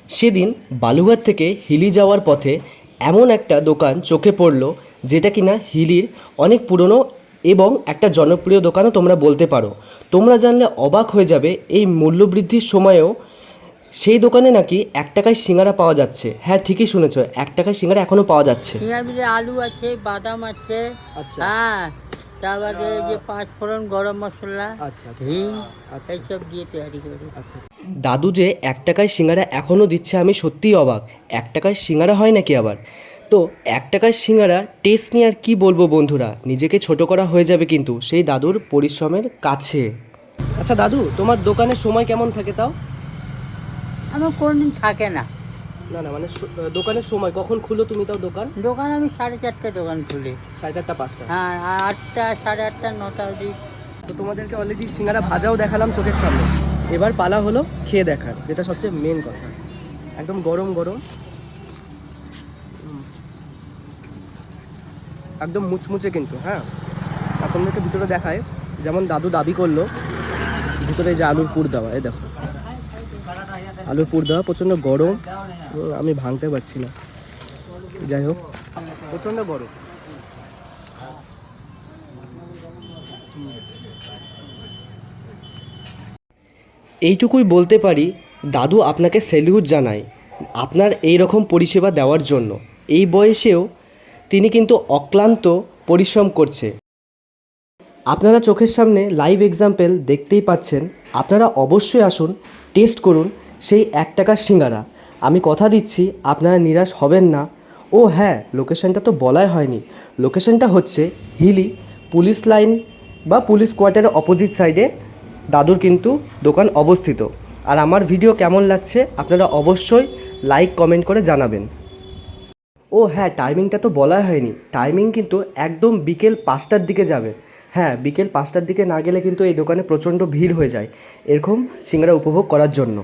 সেদিন বালুঘাট থেকে হিলি যাওয়ার পথে এমন একটা দোকান চোখে পড়লো, যেটা কিনা হিলির অনেক পুরনো এবং একটা জনপ্রিয় দোকানও তোমরা বলতে পারো। তোমরা জানলে অবাক হয়ে যাবে, এই মূল্যবৃদ্ধির সময়েও সেই দোকানে নাকি 1 টাকায় সিঙ্গারা পাওয়া যাচ্ছে। হ্যাঁ, ঠিকই শুনেছো, 1 টাকায় সিঙ্গারা এখনও পাওয়া যাচ্ছে। সিঙ্গার ভিতরে আলু আছে, বাদাম আছে। আচ্ছা। হ্যাঁ, তার বাদে যে পাঁচ ফোড়ন, গরম মশলা, আচ্ছা, আচ্ছা। হিং আচ্ছা। এইসব দিয়ে তৈরি করি। আচ্ছা। দাদু যে 1 টাকায় সিঙ্গারা এখনও দিচ্ছে, আমি সত্যিই অবাক। 1 টাকায় সিঙ্গারা হয় নাকি আবার? তো 1 টাকায় সিঙ্গারা টেস্ট নিয়ে আর কী বলবো বন্ধুরা, নিজেকে ছোট করা হয়ে যাবে কিন্তু সেই দাদুর পরিশ্রমের কাছে। আচ্ছা দাদু, তোমার দোকানের সময় কেমন থাকে তাও? আমার কোনদিন থাকে না। না না, মানে দোকানের সময় কখন খুলো তুমি তাও দোকান? দোকান আমি 4:30 দোকান খুলি। 4:30 5টা? হ্যাঁ, 8টা, 8:30, 9টা অবধি। তো তোমাদেরকে অলরেডি সিঙ্গারা ভাজাও দেখালাম চোখের সামনে, এবার পালা হলো খেয়ে দেখার, যেটা সবচেয়ে মেন কথা। একদম গরম গরম, একদম মুচমুচে কিন্তু। হ্যাঁ, আপনাদেরকে ভিতরে দেখায়, যেমন দাদু দাবি করলো ভিতরে যে আলুর পুর দেওয়া, এই দেখো আলুর পুর দেওয়া, প্রচণ্ড গরম, আমি ভাঙতে পারছি না, যাই হোক প্রচণ্ড গরম। এইটুকুই বলতে পারি, দাদু আপনাকে স্যালিউট জানাই আপনার এই রকম পরিষেবা দেওয়ার জন্য। এই বয়সেও তিনি কিন্তু অক্লান্ত পরিশ্রম করছে। আপনারা চোখের সামনে লাইভ এক্সাম্পল দেখতেই পাচ্ছেন। আপনারা অবশ্যই আসুন, টেস্ট করুন সেই 1 টাকার সিঙ্গারা। আমি কথা দিচ্ছি আপনারা নিরাশ হবেন না। ও হ্যাঁ, লোকেশনটা তো বলাই হয়নি। লোকেশনটা হচ্ছে হিলি পুলিশ লাইন বা পুলিশ কোয়ার্টারের অপোজিট সাইডে দাদুর কিন্তু দোকান অবস্থিত। আর আমার ভিডিও কেমন লাগছে আপনারা অবশ্যই লাইক কমেন্ট করে জানাবেন। ও হ্যাঁ, টাইমিংটা তো বলা হয়নি। টাইমিং কিন্তু একদম বিকেল 5টার দিকে যাবে। হ্যাঁ, বিকেল 5টার দিকে না গেলে কিন্তু এই দোকানে প্রচণ্ড ভিড় হয়ে যায় এরকম সিঙ্গারা উপভোগ করার জন্য।